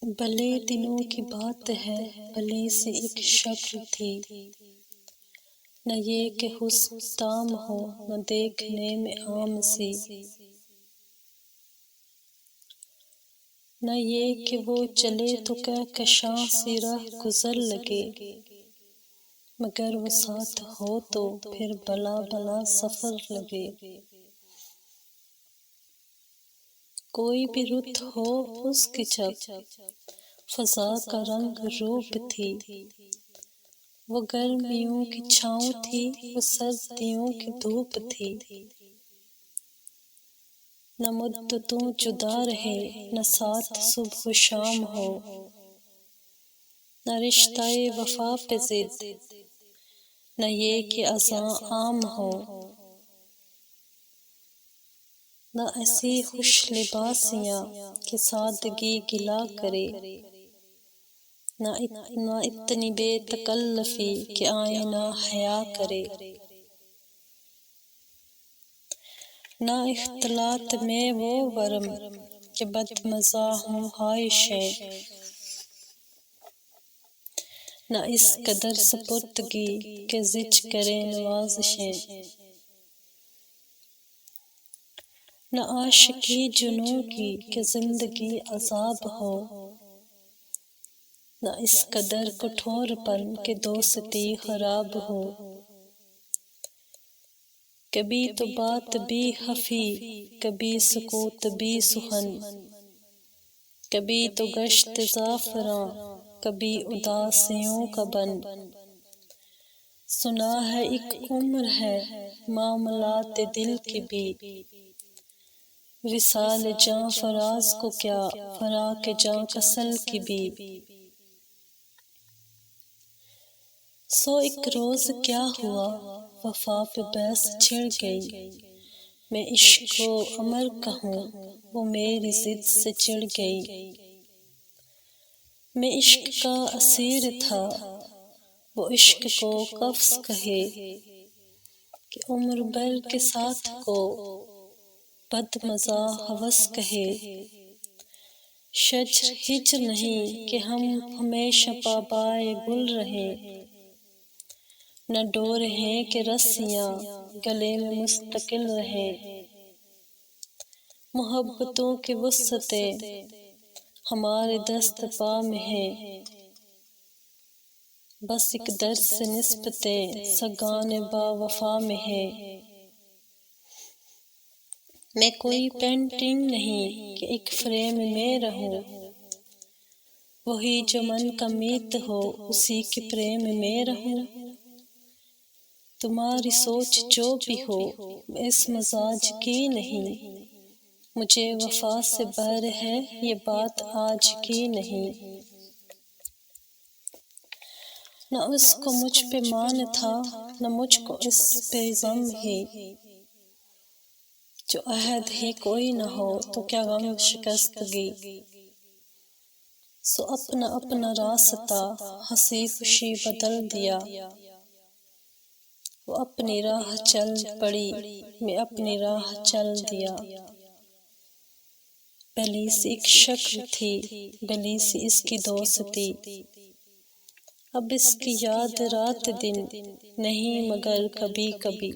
بھلے دنوں کی بات ہے، بھلی سی ایک شکل تھی، نہ یہ کہ حسن تام ہو، نہ دیکھنے میں عام سی، نہ یہ کہ وہ چلے تو کہکشاں سی راہ گزر لگے، مگر وہ ساتھ ہو تو پھر بلا بلا سفر لگے۔ کوئی بھی رت ہو اس کی جب فضا کا رنگ روپ تھی، وہ گرمیوں کی چھاؤں تھی، وہ سردیوں کی دھوپ تھی، نہ مدتوں جدا رہے، نہ ساتھ صبح و شام ہو، نہ رشتہ وفا پہ ضد، نہ یہ کہ اذاں عام ہو، نہ ایسی خوش لباسیاں کہ سادگی گلا کرے، نہ اتنی بے تکلفی کہ آئینہ حیا کرے، نہ اختلاط میں وہ ورم کہ بد مزہ ہوں خواہشیں، نہ اس قدر سپردگی کہ زچ کرے نوازشیں، نہ عاشقی جنوں کی کہ زندگی عذاب ہو، نہ اس قدر کٹھور پن کہ دوستی خراب ہو، کبھی تو بات بھی خفی، کبھی سکوت بھی سخن، کبھی تو گشت زعفراں، کبھی اداسیوں کا بن، سنا ہے ایک عمر ہے معاملات دل کی بھی، وصال جاں فراز کو کیا، فراق جاں کسل کی بھی، سو ایک روز کیا ہوا، وفا پہ بحث چھڑ گئی، میں عشق کو امر کہوں، وہ میری ضد سے چڑ گئی، میں عشق کا اسیر تھا، وہ عشق کو قفس کہے، کہ عمر بھر کے ساتھ کو بد مزہ ہوس کہے، شجر ہجر نہیں کہ ہم ہمیشہ پابائے گل رہیں، نہ ڈور ہیں کہ رسیاں گلے میں مستقل رہیں، محبتوں کی وسعتیں ہمارے دست پا میں ہیں، بس ایک درد سے نسبتیں سگان با وفا میں ہیں، میں کوئی پینٹنگ نہیں کہ ایک فریم میں رہوں، وہی جو من کا میت ہو اسی کے پریم میں رہوں، تمہاری سوچ جو بھی ہو میں اس مزاج کی نہیں، مجھے وفا سے بہر ہے یہ بات آج کی نہیں، نہ اس کو مجھ پہ مان تھا، نہ مجھ کو اس پہ غم ہی، جو عہد ہی کوئی نہ ہو تو کیا غم شکستگی، سو اپنا اپنا راستہ ہنسی خوشی بدل دیا، وہ اپنی راہ چل پڑی، میں اپنی راہ چل دیا، بھلی سی ایک شکل تھی، بھلی سی اس کی دوستی، اب اس کی یاد رات دن نہیں مگر کبھی کبھی۔